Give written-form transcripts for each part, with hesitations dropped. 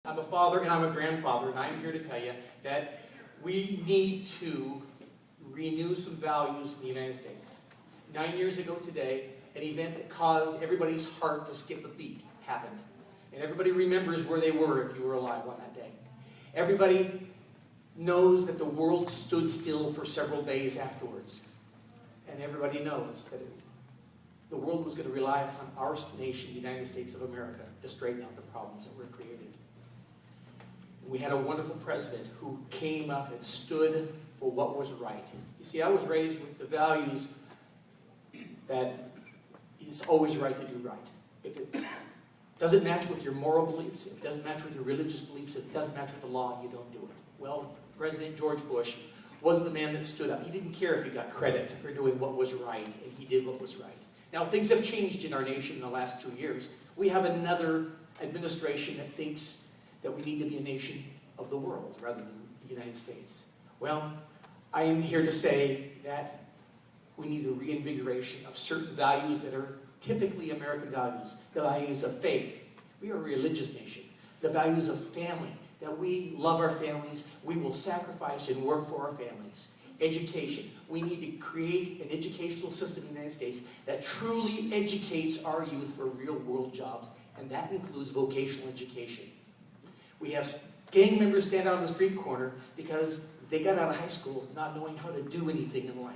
I'm a father and I'm a grandfather, and I'm here to tell you that we need to renew some values in the United States. 9 years ago today, an event that caused everybody's heart to skip a beat happened. And everybody remembers where they were if you were alive on that day. Everybody knows that the world stood still for several days afterwards. And everybody knows that the world was going to rely upon our nation, the United States of America, to straighten out the problems that were created. And we had a wonderful president who came up and stood for what was right. You see, I was raised with the values that it's always right to do right. If it doesn't match with your moral beliefs, if it doesn't match with your religious beliefs, if it doesn't match with the law, you don't do it. Well, President George Bush was the man that stood up. He didn't care if he got credit for doing what was right, and he did what was right. Now, things have changed in our nation in the last 2 years. We have another administration that thinks that we need to be a nation of the world rather than the United States. Well, I am here to say that we need a reinvigoration of certain values that are typically American values. The values of faith. We are a religious nation. The values of family. That we love our families. We will sacrifice and work for our families. Education. We need to create an educational system in the United States that truly educates our youth for real-world jobs. And that includes vocational education. We have gang members stand out on the street corner because they got out of high school not knowing how to do anything in life.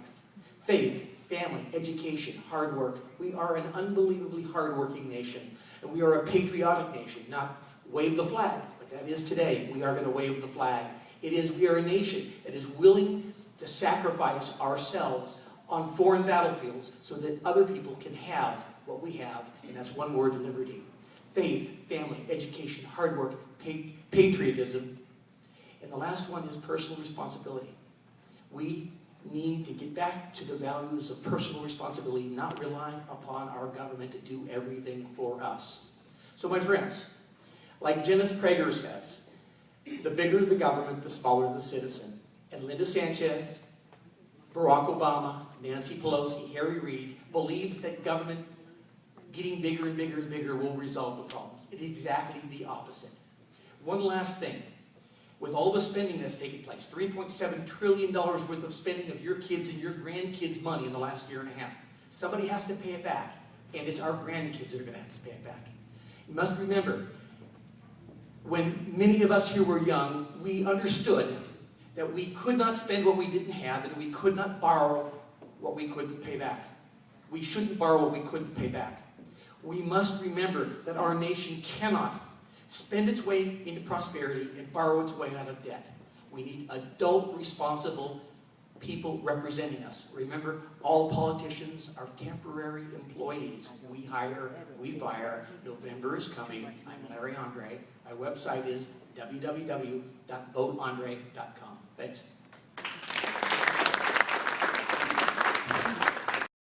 Faith, family, education, hard work. We are an unbelievably hardworking nation. And we are a patriotic nation, not wave the flag, but that is today. We are going to wave the flag. We are a nation that is willing to sacrifice ourselves on foreign battlefields so that other people can have what we have, and that's one word, liberty. Faith, family, education, hard work, patriotism. And the last one is personal responsibility. We need to get back to the values of personal responsibility, not relying upon our government to do everything for us. So my friends, like Dennis Prager says, the bigger the government, the smaller the citizen. And Linda Sanchez, Barack Obama, Nancy Pelosi, Harry Reid believes that government getting bigger and bigger and bigger will resolve the problems. It is exactly the opposite. One last thing. With all the spending that's taking place, $3.7 trillion worth of spending of your kids' and your grandkids' money in the last year and a half. Somebody has to pay it back, and it's our grandkids that are going to have to pay it back. You must remember, when many of us here were young, we understood that we could not spend what we didn't have, and we could not borrow what we couldn't pay back. We shouldn't borrow what we couldn't pay back. We must remember that our nation cannot spend its way into prosperity and borrow its way out of debt. We need adult, responsible people representing us. Remember, all politicians are temporary employees. We hire, we fire. November is coming. I'm Larry Andre. My website is www.voteandre.com. Thanks.